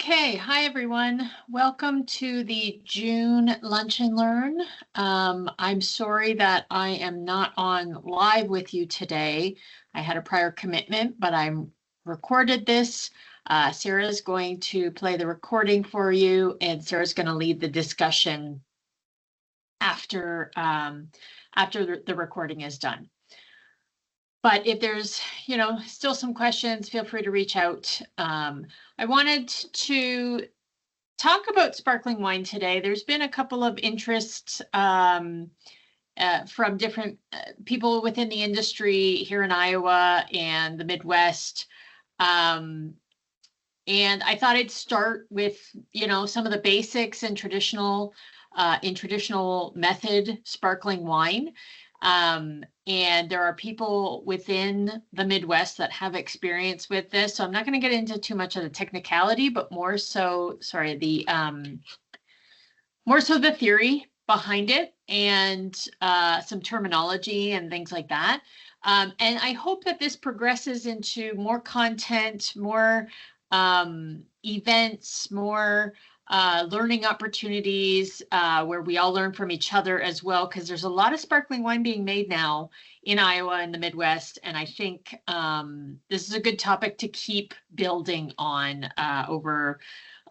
Okay, hi everyone. Welcome to the June Lunch and Learn. I'm sorry that I am not on live with you today. I had a prior commitment, but I'm recorded this. Sarah's going to play the recording for you, and Sarah's going to lead the discussion after the recording is done. But if there's, still some questions, feel free to reach out. I wanted to talk about sparkling wine today. There's been a couple of interests from different people within the industry here in Iowa and the Midwest. And I thought I'd start with, some of the basics in traditional method sparkling wine. And there are people within the Midwest that have experience with this. So I'm not going to get into too much of the technicality, but more so the theory behind it and some terminology and things like that. And I hope that this progresses into more content, more events, more learning opportunities where we all learn from each other as well, because there's a lot of sparkling wine being made now in Iowa and the Midwest. And I think this is a good topic to keep building on over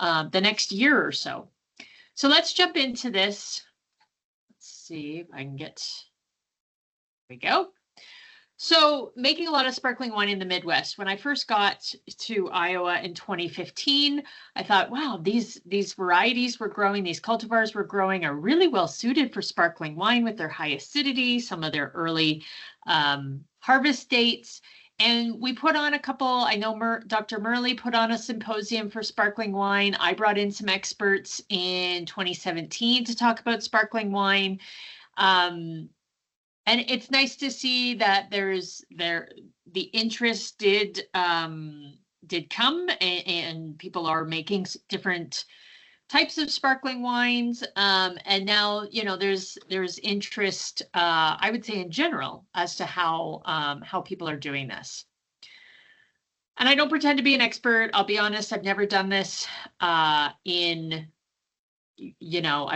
the next year or so. So let's jump into this. Let's see if I can get, there we go. So making a lot of sparkling wine in the Midwest. When I first got to Iowa in 2015, I thought, wow, these varieties were growing, these cultivars were growing, are really well suited for sparkling wine with their high acidity, some of their early harvest dates. And we put on a couple, I know Dr. Murley put on a symposium for sparkling wine. I brought in some experts in 2017 to talk about sparkling wine. And it's nice to see that the interest did come, and people are making different types of sparkling wines. And now, there's interest, I would say in general, as to how people are doing this. And I don't pretend to be an expert. I'll be honest, I've never done this I've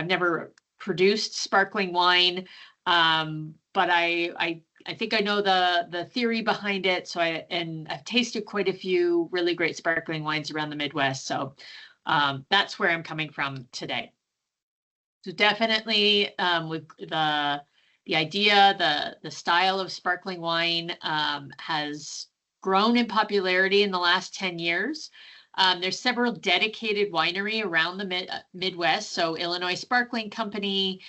never produced sparkling wine. But I think I know the theory behind it. So I've tasted quite a few really great sparkling wines around the Midwest. So that's where I'm coming from today. So definitely with the idea, the style of sparkling wine has grown in popularity in the last 10 years. There's several dedicated winery around the Midwest. So Illinois Sparkling Company,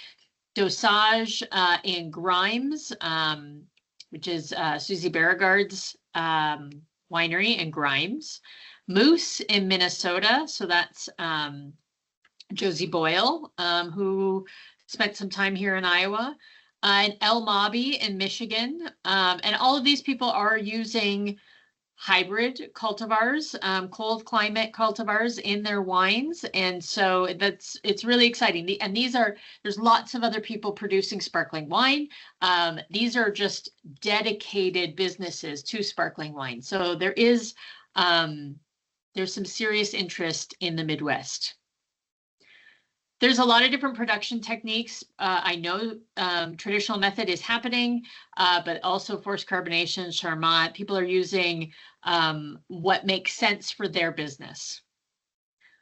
Dosage in Grimes, which is Susie Beauregard's winery in Grimes. Moose in Minnesota, so that's Josie Boyle, who spent some time here in Iowa. And El Mabi in Michigan. And all of these people are using hybrid cultivars, cold climate cultivars in their wines. And so it's really exciting. And there's lots of other people producing sparkling wine. These are just dedicated businesses to sparkling wine. So there's some serious interest in the Midwest. There's a lot of different production techniques. I know traditional method is happening, but also forced carbonation, Charmat. People are using what makes sense for their business.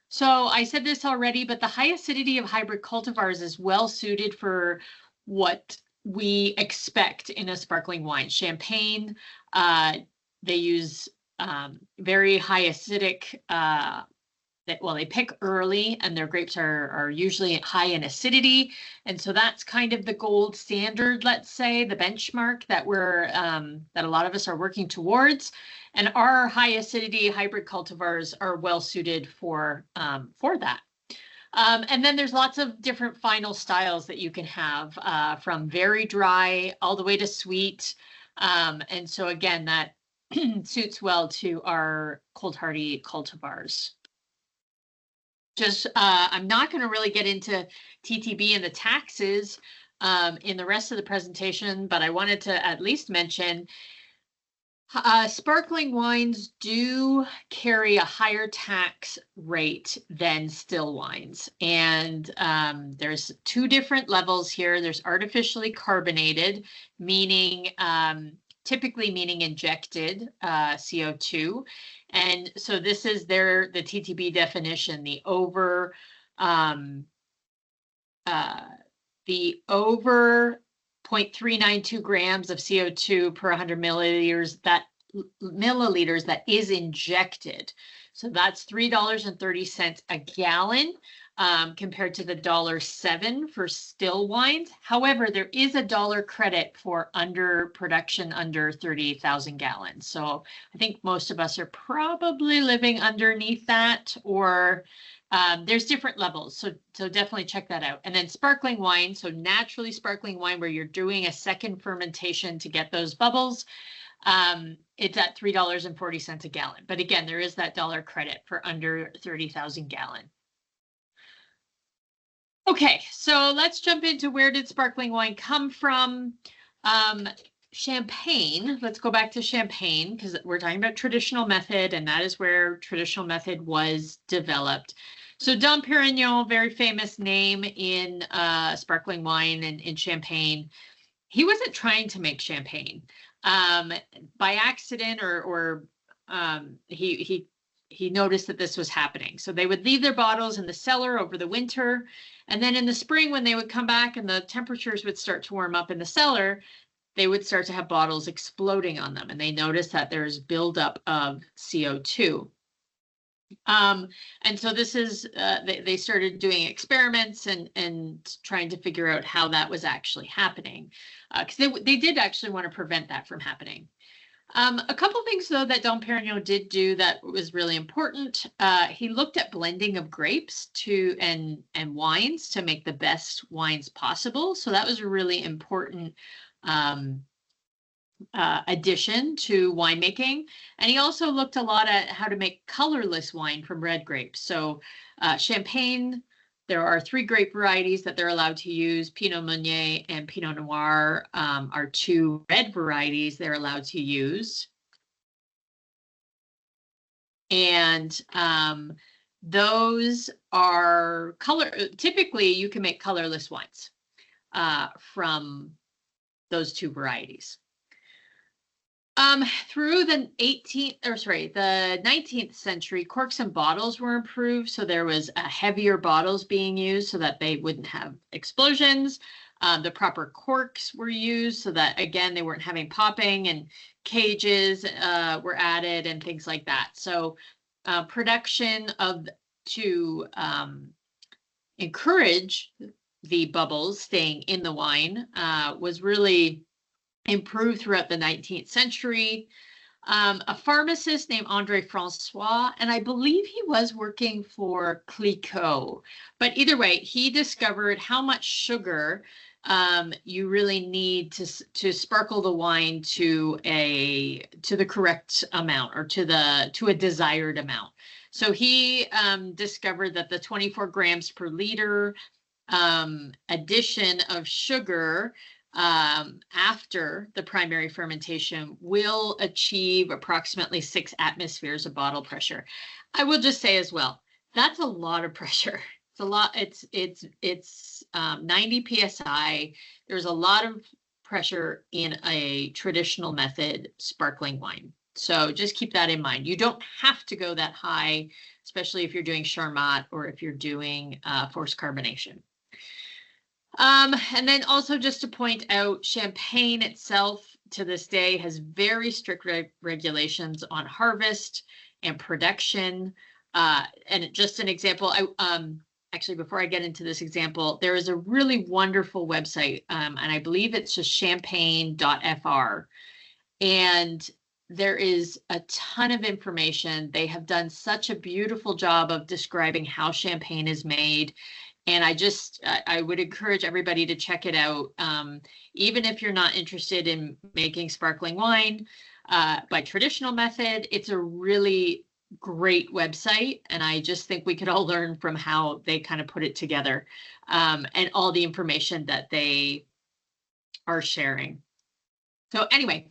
So I said this already, but the high acidity of hybrid cultivars is well suited for what we expect in a sparkling wine. Champagne, they use very high acidic they pick early, and their grapes are usually high in acidity. And so that's kind of the gold standard, let's say, the benchmark that that a lot of us are working towards. And our high acidity hybrid cultivars are well suited for that. And then there's lots of different final styles that you can have, from very dry all the way to sweet. And so again, that suits well to our cold hardy cultivars. I'm not going to really get into TTB and the taxes in the rest of the presentation, but I wanted to at least mention Sparkling wines do carry a higher tax rate than still wines. And there's two different levels here. There's artificially carbonated, meaning typically meaning injected CO2. And so this is the TTB definition, the over 0.392 grams of CO2 per 100 milliliters that is injected. So that's $3.30 a gallon compared to the $1.07 for still wines. However, there is a dollar credit for production under 30,000 gallons. So I think most of us are probably living underneath that, or there's different levels, so definitely check that out. And then sparkling wine, so naturally sparkling wine where you're doing a second fermentation to get those bubbles, it's at $3.40 a gallon. But again, there is that dollar credit for under 30,000 gallon. Okay, so let's jump into where did sparkling wine come from? Champagne, let's go back to Champagne because we're talking about traditional method, and that is where traditional method was developed. So Dom Perignon, very famous name in sparkling wine and in Champagne. He wasn't trying to make champagne by accident, or he noticed that this was happening. So they would leave their bottles in the cellar over the winter, and then in the spring when they would come back and the temperatures would start to warm up in the cellar, they would start to have bottles exploding on them, and they noticed that there's buildup of CO2. And so this is, they started doing experiments and trying to figure out how that was actually happening, because they did actually want to prevent that from happening. A couple things, though, that Dom Perignon did do that was really important. He looked at blending of grapes and wines to make the best wines possible. So that was a really important addition to winemaking. And he also looked a lot at how to make colorless wine from red grapes. So Champagne, there are 3 grape varieties that they're allowed to use. Pinot Meunier and Pinot Noir are 2 red varieties they're allowed to use. And those are typically you can make colorless wines from those 2 varieties. Through the 19th century, corks and bottles were improved. So there was heavier bottles being used so that they wouldn't have explosions. The proper corks were used so that, again, they weren't having popping, and cages were added and things like that. So production to encourage the bubbles staying in the wine was really improved throughout the 19th century. A pharmacist named André Francois, and I believe he was working for Clicquot, but either way, he discovered how much sugar you really need to sparkle the wine to the correct amount, or to a desired amount. So he discovered that the 24 grams per liter addition of sugar after the primary fermentation will achieve approximately 6 atmospheres of bottle pressure. I will just say as well, that's a lot of pressure. It's a lot. It's 90 psi. There's a lot of pressure in a traditional method sparkling wine. So just keep that in mind. You don't have to go that high, especially if you're doing Charmat or if you're doing forced carbonation. And then also just to point out, Champagne itself to this day has very strict regulations on harvest and production. And just an example, actually, before I get into this example, there is a really wonderful website, and I believe it's just champagne.fr. And there is a ton of information. They have done such a beautiful job of describing how champagne is made. And I would encourage everybody to check it out. Even if you're not interested in making sparkling wine by traditional method, it's a really great website. And I just think we could all learn from how they kind of put it together and all the information that they are sharing. So anyway,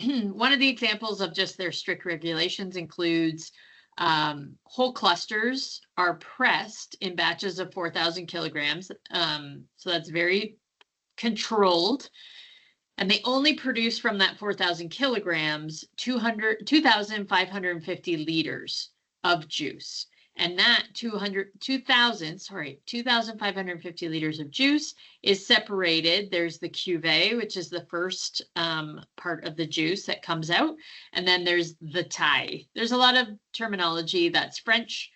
one of the examples of just their strict regulations includes whole clusters are pressed in batches of 4,000 kilograms. So that's very controlled. And they only produce from that 4,000 kilograms 2,550 liters of juice. And that 2,550 liters of juice is separated. There's the cuvee, which is the first part of the juice that comes out. And then there's the taille. There's a lot of terminology that's French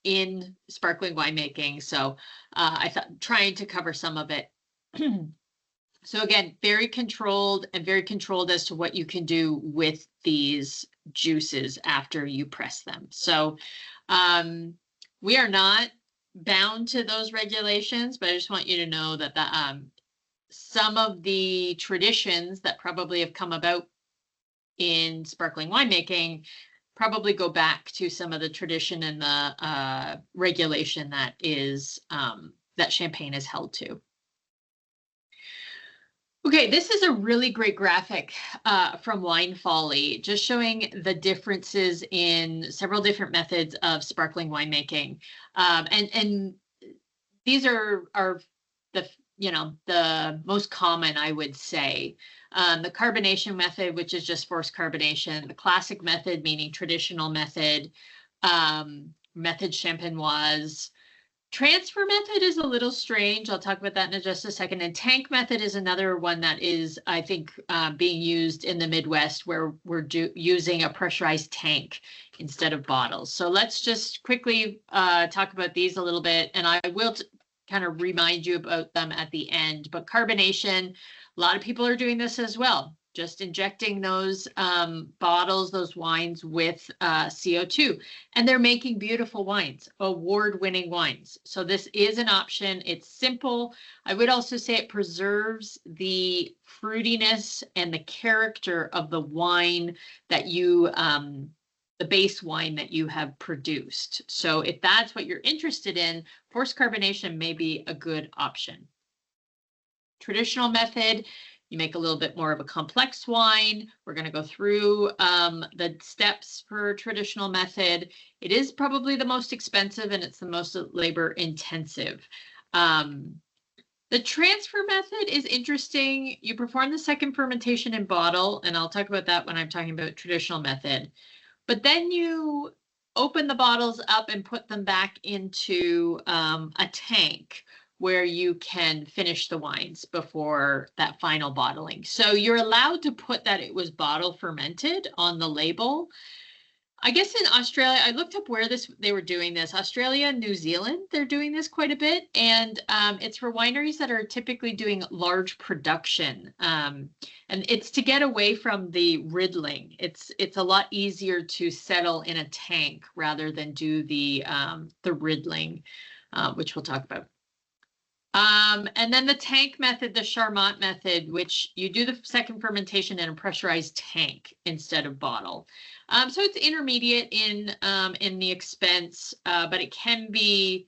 in sparkling winemaking. So I thought trying to cover some of it. So again, very controlled as to what you can do with these juices after you press them. So we are not bound to those regulations, but I just want you to know that some of the traditions that probably have come about in sparkling winemaking probably go back to some of the tradition and the regulation that is that Champagne is held to. Okay, this is a really great graphic from Wine Folly, just showing the differences in several different methods of sparkling winemaking. And these are the most common, I would say. The carbonation method, which is just forced carbonation, the classic method, meaning traditional method, method champenoise. Transfer method is a little strange. I'll talk about that in just a second. And tank method is another one that is, I think, being used in the Midwest, where we're using a pressurized tank instead of bottles. So let's just quickly talk about these a little bit, and I will kind of remind you about them at the end. But carbonation, a lot of people are doing this as well. Just injecting those bottles, those wines with CO2. And they're making beautiful wines, award-winning wines. So this is an option. It's simple. I would also say it preserves the fruitiness and the character of the wine that you, the base wine that you have produced. So if that's what you're interested in, forced carbonation may be a good option. Traditional method, you make a little bit more of a complex wine. We're going to go through the steps for traditional method. It is probably the most expensive and it's the most labor intensive. The transfer method is interesting. You perform the second fermentation in bottle, and I'll talk about that when I'm talking about traditional method. But then you open the bottles up and put them back into a tank where you can finish the wines before that final bottling. So you're allowed to put that it was bottle fermented on the label. I guess in Australia, I looked up where they were doing this. Australia, New Zealand, they're doing this quite a bit. And it's for wineries that are typically doing large production. And it's to get away from the riddling. It's a lot easier to settle in a tank rather than do the riddling, which we'll talk about. And then the tank method, the Charmat method, which you do the second fermentation in a pressurized tank instead of bottle. So it's intermediate in the expense, but it can be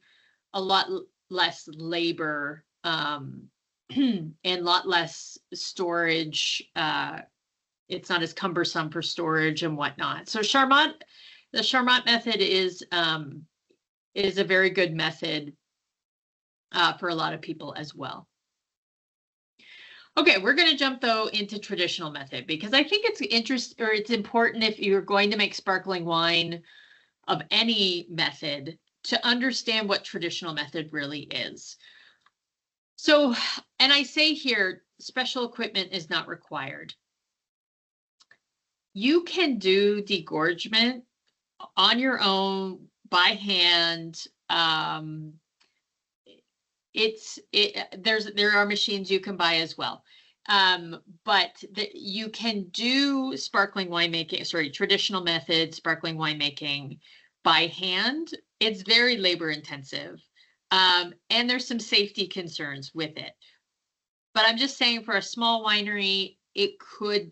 a lot less labor and a lot less storage. It's not as cumbersome for storage and whatnot. So the Charmat method is a very good method for a lot of people as well. Okay, we're going to jump though into traditional method because I think it's important if you're going to make sparkling wine of any method to understand what traditional method really is. So, and I say here, special equipment is not required. You can do disgorgement on your own by hand. There are machines you can buy as well. But you can do traditional method sparkling winemaking by hand. It's very labor intensive. And there's some safety concerns with it. But I'm just saying for a small winery, it could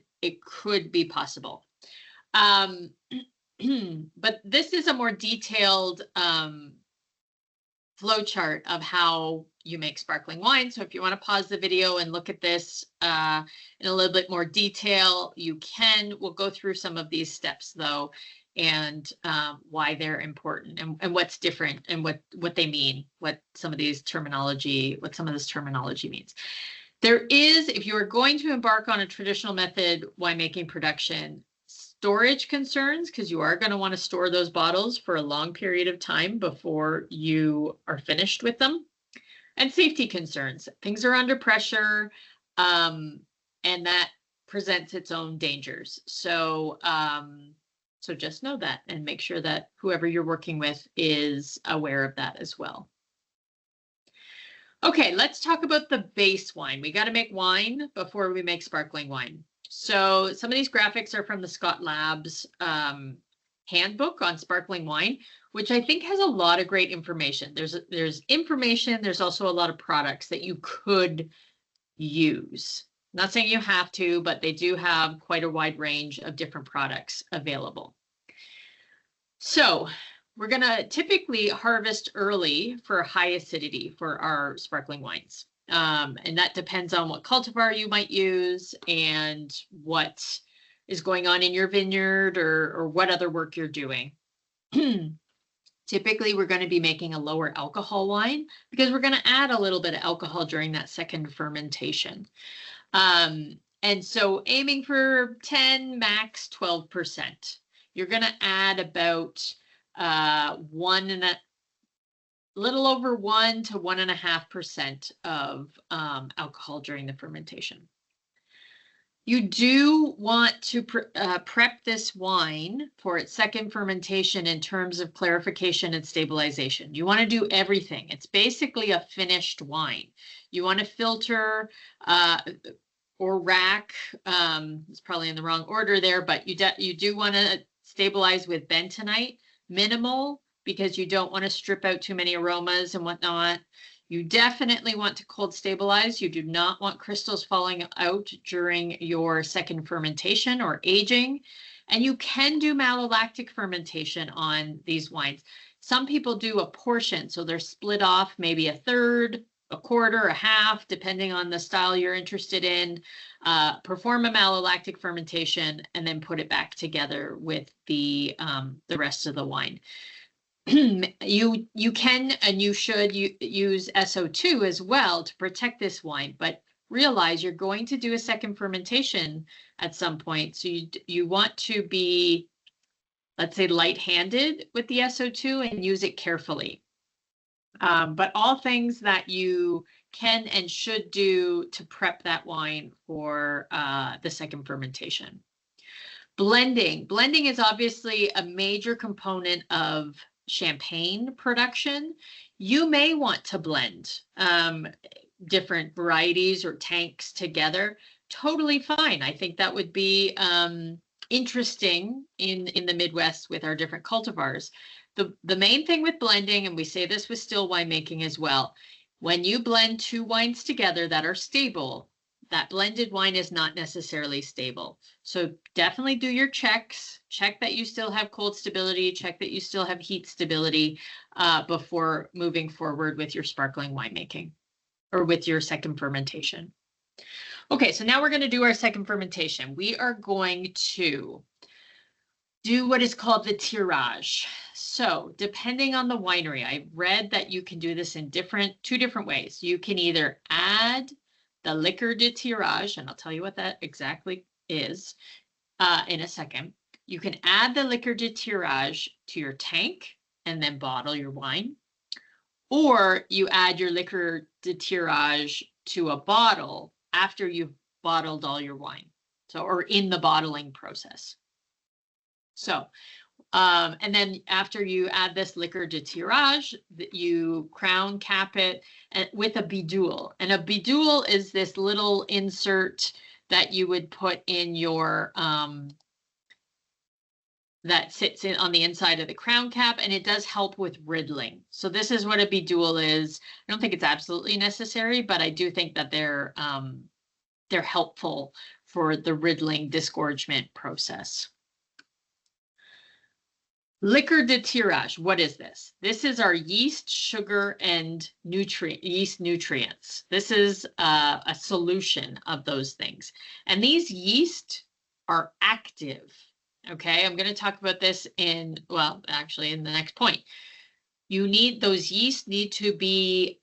be possible. But this is a more detailed flow chart of how you make sparkling wine. So if you want to pause the video and look at this in a little bit more detail, you can. We'll go through some of these steps though, and why they're important and what's different and what they mean, what some of this terminology means. There is, if you are going to embark on a traditional method winemaking production, storage concerns, because you are going to want to store those bottles for a long period of time before you are finished with them, and safety concerns. Things are under pressure, and that presents its own dangers. So, so just know that and make sure that whoever you're working with is aware of that as well. Okay, let's talk about the base wine. We got to make wine before we make sparkling wine. So some of these graphics are from the Scott Labs handbook on sparkling wine, which I think has a lot of great information. There's information, there's also a lot of products that you could use. Not saying you have to, but they do have quite a wide range of different products available. So we're going to typically harvest early for high acidity for our sparkling wines. And that depends on what cultivar you might use and what is going on in your vineyard or what other work you're doing. Typically, we're going to be making a lower alcohol wine because we're going to add a little bit of alcohol during that second fermentation. And so aiming for 10, max 12%. You're going to add about little over 1 to 1.5% of alcohol during the fermentation. You do want to prep this wine for its second fermentation in terms of clarification and stabilization. You want to do everything. It's basically a finished wine. You want to filter or rack. It's probably in the wrong order there, but you do want to stabilize with bentonite, minimal, because you don't want to strip out too many aromas and whatnot. You definitely want to cold stabilize. You do not want crystals falling out during your second fermentation or aging. And you can do malolactic fermentation on these wines. Some people do a portion, so they're split off maybe a third, a quarter, a half, depending on the style you're interested in. Perform a malolactic fermentation and then put it back together with the rest of the wine. You can and you should use SO2 as well to protect this wine, but realize you're going to do a second fermentation at some point. So you want to be, let's say, light-handed with the SO2 and use it carefully. But all things that you can and should do to prep that wine for the second fermentation. Blending. Blending is obviously a major component of champagne production. You may want to blend different varieties or tanks together. Totally fine. I think that would be interesting in the Midwest with our different cultivars. The main thing with blending, and we say this with still winemaking as well, when you blend two wines together that are stable, that blended wine is not necessarily stable. So definitely do your checks. Check that you still have cold stability. Check that you still have heat stability before moving forward with your sparkling winemaking or with your second fermentation. Okay, so now we're going to do our second fermentation. We are going to do what is called the tirage. So depending on the winery, I read that you can do this in two different ways. You can either add the liqueur de tirage, and I'll tell you what that exactly is in a second. You can add the liqueur de tirage to your tank and then bottle your wine. Or you add your liqueur de tirage to a bottle after you've bottled all your wine. So, or in the bottling process. So, and then after you add this liqueur de tirage, you crown cap it with a bidule. And a bidule is this little insert that you would put in your, that sits on the inside of the crown cap, and it does help with riddling. So this is what a bidule is. I don't think it's absolutely necessary, but I do think that they're helpful for the riddling disgorgement process. Liquor de tirage, what is this? This is our yeast, sugar, and yeast nutrients. This is a solution of those things. And these yeast are active. Okay, I'm going to talk about this actually in the next point. Those yeast need to be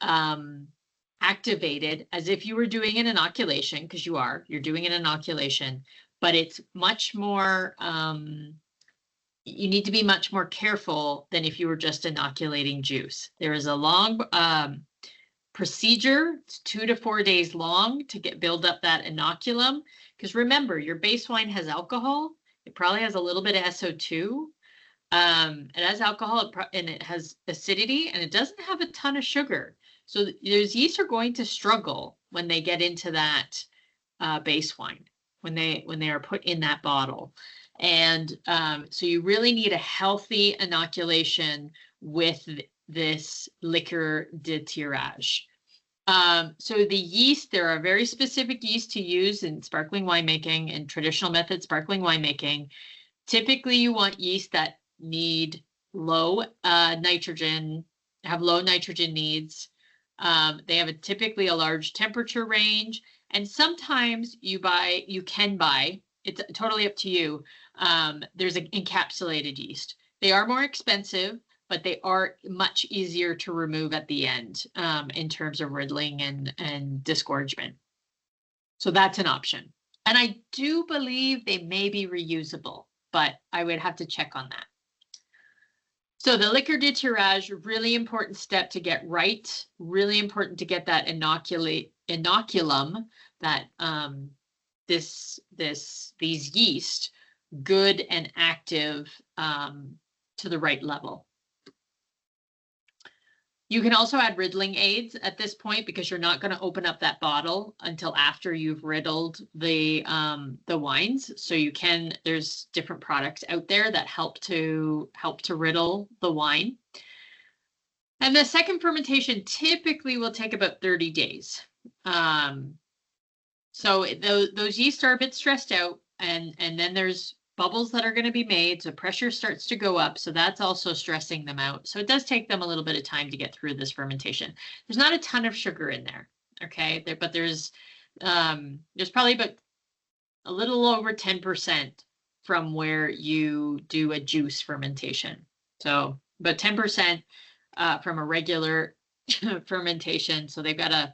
activated as if you were doing an inoculation, because you're doing an inoculation, but it's much more, you need to be much more careful than if you were just inoculating juice. There is a long procedure. It's 2 to 4 days long to build up that inoculum. Because remember, your base wine has alcohol. It probably has a little bit of SO2. It has alcohol and it has acidity, and it doesn't have a ton of sugar. So those yeast are going to struggle when they get into that base wine, when they are put in that bottle. And so you really need a healthy inoculation with this liquor de tirage. So the yeast, there are very specific yeast to use in sparkling winemaking and traditional method sparkling winemaking. Typically, you want yeast that need low nitrogen, have low nitrogen needs. They have typically a large temperature range, and sometimes you can buy, it's totally up to you. There's an encapsulated yeast. They are more expensive, but they are much easier to remove at the end in terms of riddling and disgorgement. So that's an option. And I do believe they may be reusable, but I would have to check on that. So the liquor de tirage, really important step to get right. Really important to get that inoculum, that these yeast good and active to the right level. You can also add riddling aids at this point, because you're not going to open up that bottle until after you've riddled the wines. So there's different products out there that help to riddle the wine. And the second fermentation typically will take about 30 days. So those yeast are a bit stressed out, and then there's bubbles that are going to be made, so pressure starts to go up, so that's also stressing them out. So it does take them a little bit of time to get through this fermentation. There's not a ton of sugar in there, okay? But there's probably about a little over 10% from where you do a juice fermentation. So about 10% from a regular fermentation. So they've got they're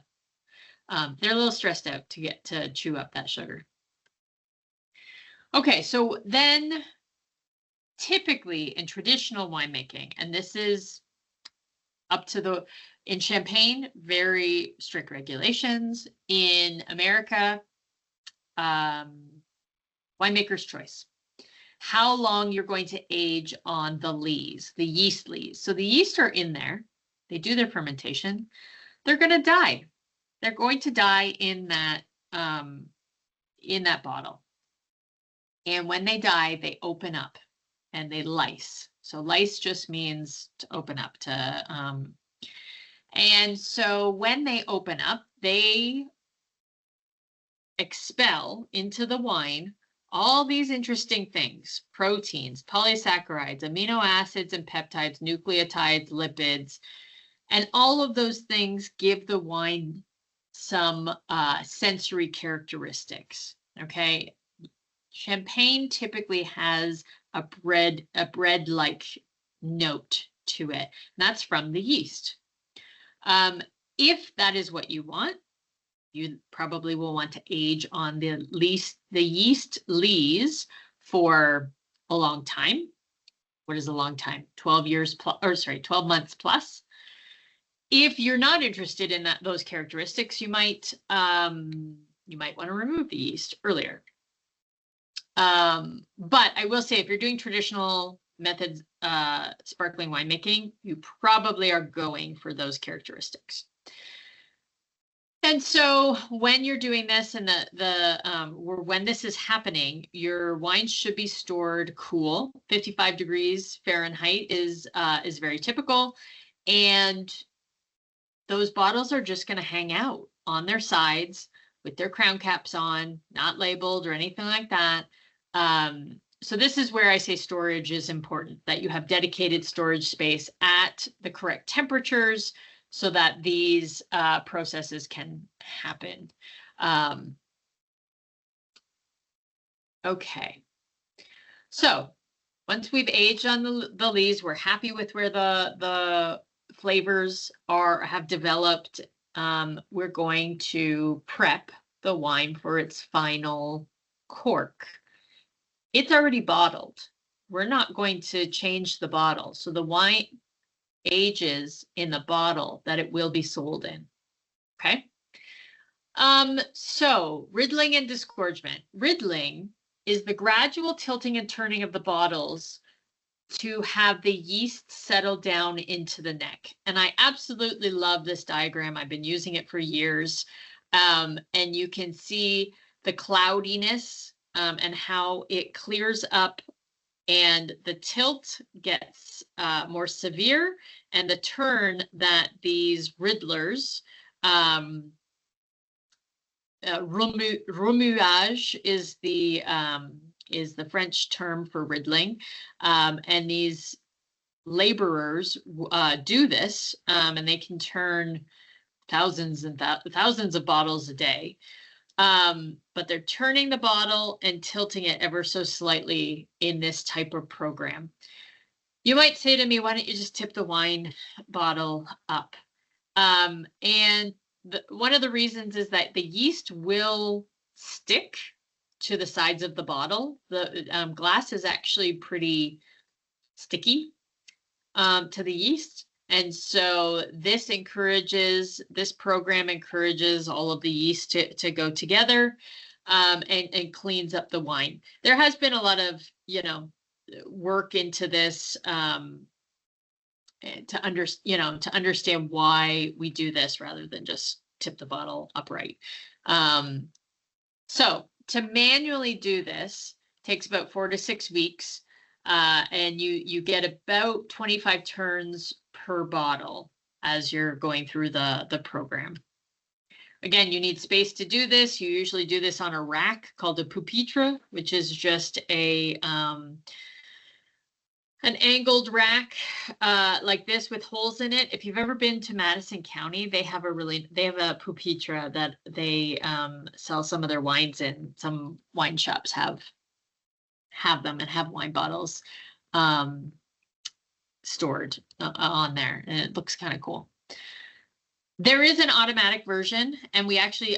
a little stressed out to get to chew up that sugar. Okay, so then typically in traditional winemaking, and this is up to in Champagne, very strict regulations. In America, winemaker's choice. How long you're going to age on the lees, the yeast lees. So the yeast are in there, they do their fermentation, they're going to die. They're going to die in that bottle. And when they die, they open up and they lyse. So lyse just means to open up, and so when they open up, they expel into the wine all these interesting things: proteins, polysaccharides, amino acids and peptides, nucleotides, lipids, and all of those things give the wine some sensory characteristics. Okay. Champagne typically has a bread-like note to it. And that's from the yeast. If that is what you want, you probably will want to age on the yeast lees for a long time. What is a long time? 12 months plus. If you're not interested in those characteristics, you might want to remove the yeast earlier. But I will say, if you're doing traditional methods, sparkling winemaking, you probably are going for those characteristics. And so when you're doing this and when this is happening, your wine should be stored cool. 55 degrees Fahrenheit is very typical. And those bottles are just going to hang out on their sides with their crown caps on, not labeled or anything like that. so this is where I say storage is important, that you have dedicated storage space at the correct temperatures so that these processes can happen. Okay. So once we've aged on the lees, we're happy with where the flavors have developed. We're going to prep the wine for its final cork. It's already bottled. We're not going to change the bottle. So the wine ages in the bottle that it will be sold in. Okay. So riddling and disgorgement. Riddling is the gradual tilting and turning of the bottles to have the yeast settle down into the neck. And I absolutely love this diagram. I've been using it for years. And you can see the cloudiness and how it clears up and the tilt gets more severe, and the turn that these riddlers, remuage is the French term for riddling, and these laborers do this, and they can turn thousands and thousands of bottles a day. But they're turning the bottle and tilting it ever so slightly in this type of program. You might say to me, why don't you just tip the wine bottle up? And one of the reasons is that the yeast will stick to the sides of the bottle. The glass is actually pretty sticky to the yeast. And so this program encourages all of the yeast to go together and cleans up the wine. There has been a lot of, work into this to understand why we do this rather than just tip the bottle upright. So to manually do this takes about 4 to 6 weeks, and you get about 25 turns per bottle as you're going through the program. Again, you need space to do this. You usually do this on a rack called a pupitre, which is just an angled rack like this with holes in it. If you've ever been to Madison County, they have a pupitre that they sell some of their wines in. Some wine shops have them and have wine bottles stored on there, and it looks kind of cool. There is an automatic version, and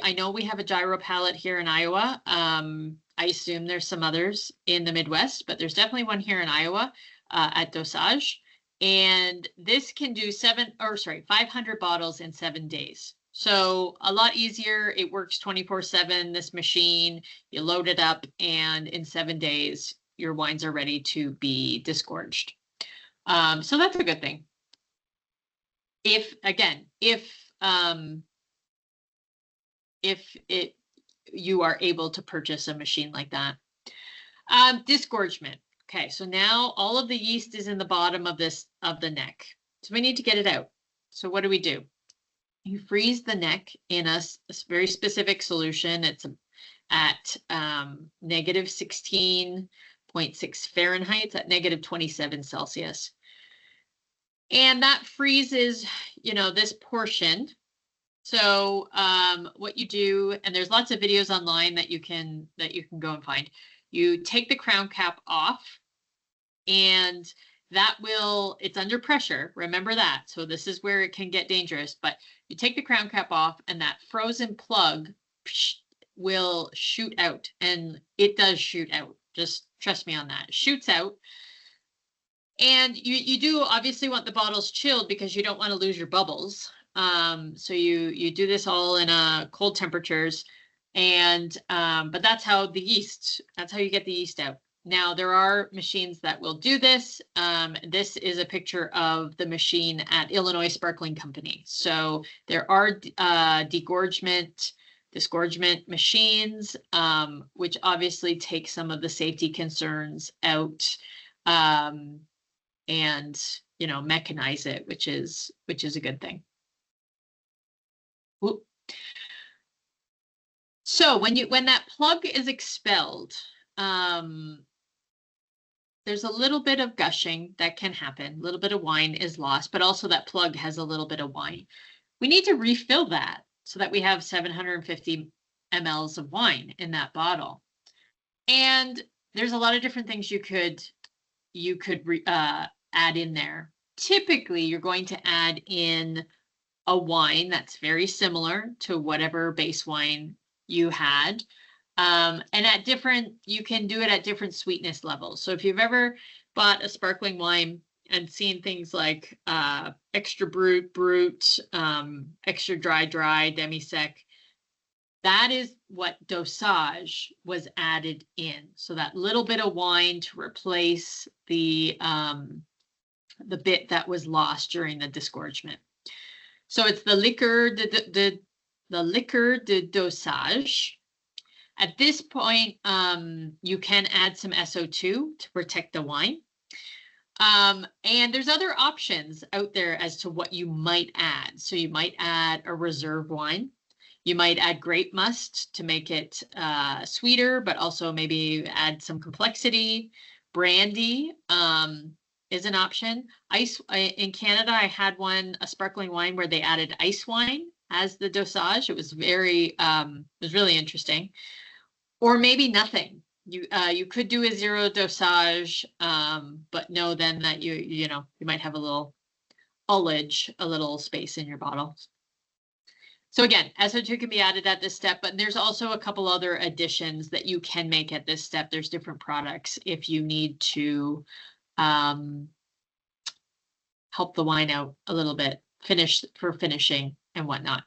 I know we have a gyro pallet here in Iowa. I assume there's some others in the Midwest, but there's definitely one here in Iowa at Dosage. And this can do 500 bottles in 7 days. So a lot easier. It works 24/7, this machine. You load it up, and in 7 days, your wines are ready to be disgorged. So that's a good thing. If you are able to purchase a machine like that. Disgorgement. Okay, so now all of the yeast is in the bottom of the neck. So we need to get it out. So what do? You freeze the neck in a very specific solution. It's at negative 16.6 Fahrenheit, at negative 27 Celsius. And that freezes, this portion. So what you do, and there's lots of videos online that you can go and find. You take the crown cap off, and it's under pressure. Remember that. So this is where it can get dangerous, but you take the crown cap off, and that frozen plug will shoot out, and it does shoot out. Just trust me on that. It shoots out. And you do obviously want the bottles chilled because you don't want to lose your bubbles. So you do this all in cold temperatures, and but that's how you get the yeast out. Now there are machines that will do this. This is a picture of the machine at Illinois Sparkling Company. So there are disgorgement machines, which obviously take some of the safety concerns out. And mechanize it, which is a good thing. Whoop. So when that plug is expelled, there's a little bit of gushing that can happen. A little bit of wine is lost, but also that plug has a little bit of wine. We need to refill that so that we have 750 mLs of wine in that bottle. And there's a lot of different things you could add in there. Typically, you're going to add in a wine that's very similar to whatever base wine you had. And you can do it at different sweetness levels. So if you've ever bought a sparkling wine and seen things like extra brut, extra dry, demi-sec, that is what dosage was added in. So that little bit of wine to replace the bit that was lost during the disgorgement. So it's the liqueur de dosage. At this point, you can add some SO2 to protect the wine. And there's other options out there as to what you might add. So you might add a reserve wine. You might add grape must to make it sweeter, but also maybe add some complexity. Brandy is an option. In Canada, I had a sparkling wine where they added ice wine as the dosage. It was really interesting. Or maybe nothing. You could do a zero dosage, but know then that you might have a little ullage, a little space in your bottle. So again, SO2 can be added at this step, but there's also a couple other additions that you can make at this step. There's different products if you need to help the wine out a little bit, for finishing and whatnot.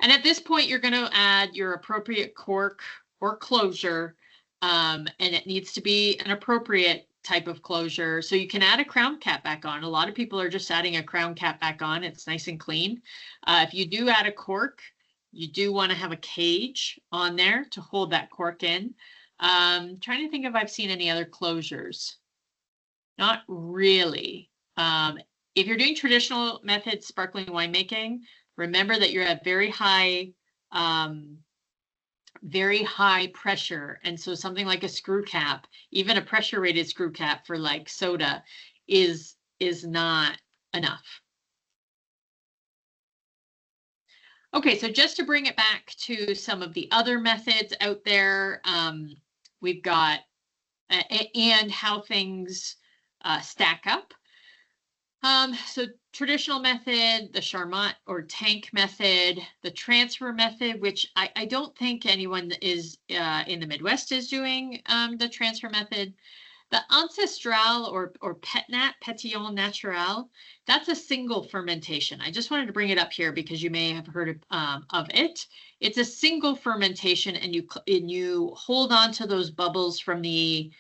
And at this point, you're going to add your appropriate cork or closure, and it needs to be an appropriate type of closure. So you can add a crown cap back on. A lot of people are just adding a crown cap back on. It's nice and clean. If you do add a cork, you do want to have a cage on there to hold that cork in. Trying to think if I've seen any other closures. Not really. If you're doing traditional method sparkling winemaking, remember that you're at very high pressure. And so something like a screw cap, even a pressure rated screw cap for like soda is not enough. Okay, so just to bring it back to some of the other methods out there, we've got and how things stack up. So traditional method, the Charmat or tank method, the transfer method, which I don't think anyone is in the Midwest is doing the transfer method. The ancestral or pétillant natural, that's a single fermentation. I just wanted to bring it up here because you may have heard of it. It's a single fermentation, and you hold on to those bubbles from the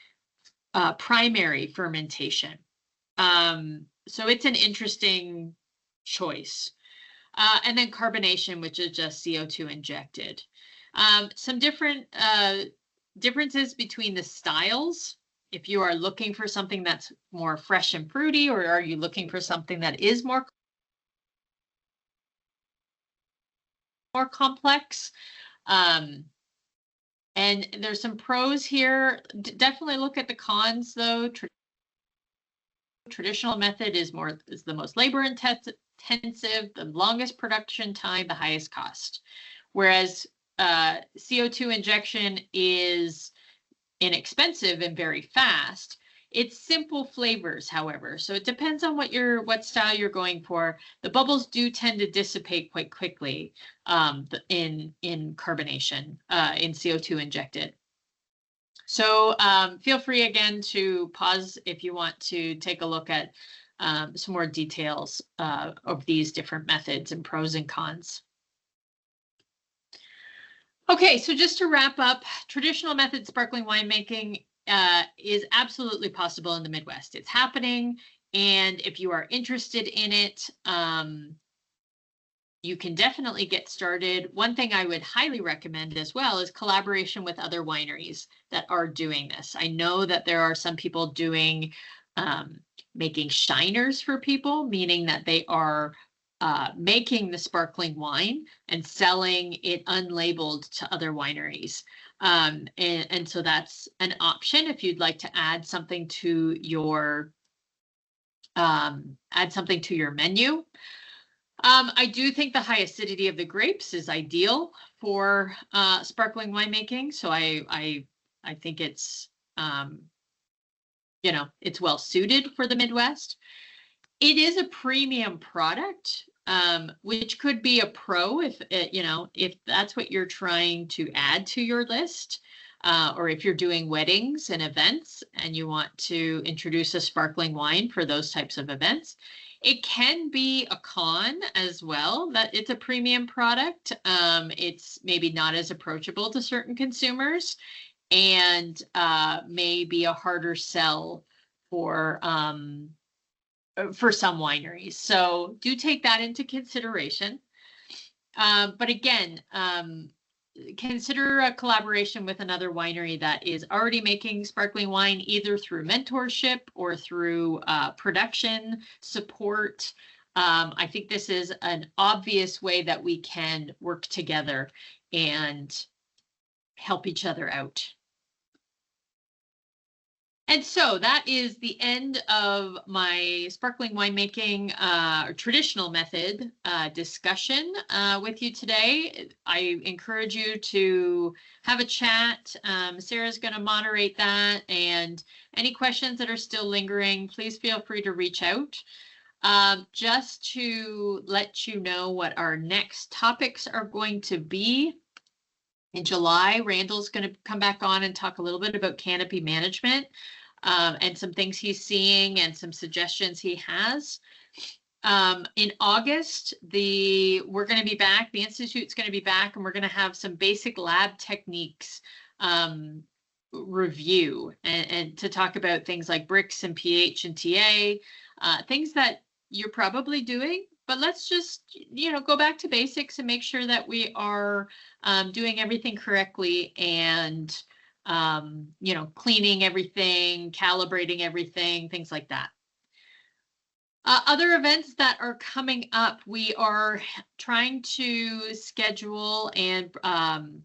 primary fermentation. So it's an interesting choice. And then carbonation, which is just CO2 injected. Some different differences between the styles. If you are looking for something that's more fresh and fruity, or are you looking for something that is more complex? And there's some pros here. Definitely look at the cons, though. Traditional method is the most labor intensive, the longest production time, the highest cost. Whereas CO2 injection is inexpensive and very fast. It's simple flavors, however, so it depends on what style you're going for. The bubbles do tend to dissipate quite quickly in carbonation, in CO2 injected. So feel free again to pause if you want to take a look at some more details of these different methods and pros and cons. Okay, so just to wrap up, traditional method sparkling winemaking is absolutely possible in the Midwest. It's happening, and if you are interested in it, you can definitely get started. One thing I would highly recommend as well is collaboration with other wineries that are doing this. I know that there are some people doing making shiners for people, meaning that they are making the sparkling wine and selling it unlabeled to other wineries. And so that's an option if you'd like to add something to your menu. I do think the high acidity of the grapes is ideal for sparkling winemaking. So I think it's it's well suited for the Midwest. It is a premium product, which could be a pro if that's what you're trying to add to your list, or if you're doing weddings and events and you want to introduce a sparkling wine for those types of events. It can be a con as well that it's a premium product. It's maybe not as approachable to certain consumers and may be a harder sell for some wineries. So do take that into consideration. But again, consider a collaboration with another winery that is already making sparkling wine, either through mentorship or through production support. I think this is an obvious way that we can work together and help each other out. And so that is the end of my sparkling winemaking traditional method discussion with you today. I encourage you to have a chat. Sarah's going to moderate that, and any questions that are still lingering, please feel free to reach out. Just to let you know what our next topics are going to be. In July, Randall's going to come back on and talk a little bit about canopy management. And some things he's seeing and some suggestions he has. In August, we're going to be back. The Institute's going to be back, and we're going to have some basic lab techniques review and to talk about things like Brix and pH and TA, things that you're probably doing. But let's just, go back to basics and make sure that we are doing everything correctly and cleaning everything, calibrating everything, things like that. Other events that are coming up, we are trying to schedule and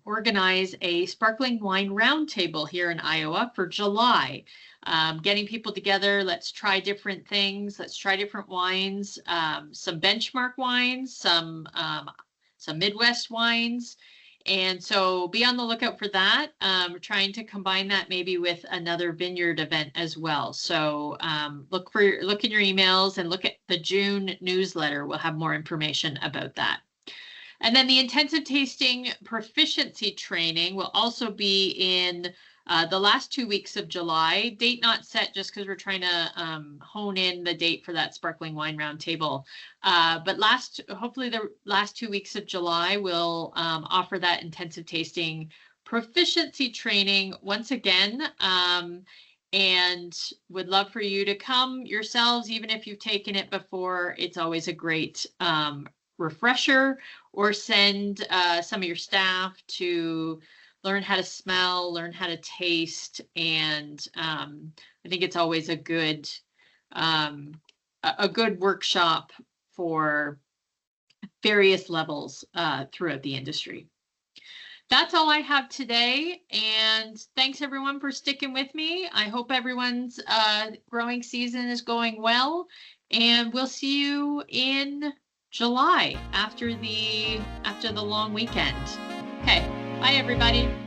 organize a sparkling wine roundtable here in Iowa for July. Getting people together, let's try different things, let's try different wines, some benchmark wines, some Midwest wines. And so be on the lookout for that. We're trying to combine that maybe with another vineyard event as well. So look in your emails and look at the June newsletter. We'll have more information about that. And then the intensive tasting proficiency training will also be in the last 2 weeks of July. Date not set, just because we're trying to hone in the date for that sparkling wine roundtable. But hopefully the last 2 weeks of July will offer that intensive tasting proficiency training once again. And would love for you to come yourselves, even if you've taken it before. It's always a great refresher, or send some of your staff to learn how to smell, learn how to taste, and I think it's always a good workshop for various levels throughout the industry. That's all I have today, and thanks everyone for sticking with me. I hope everyone's growing season is going well, and we'll see you in July after the long weekend. Okay. Bye, everybody.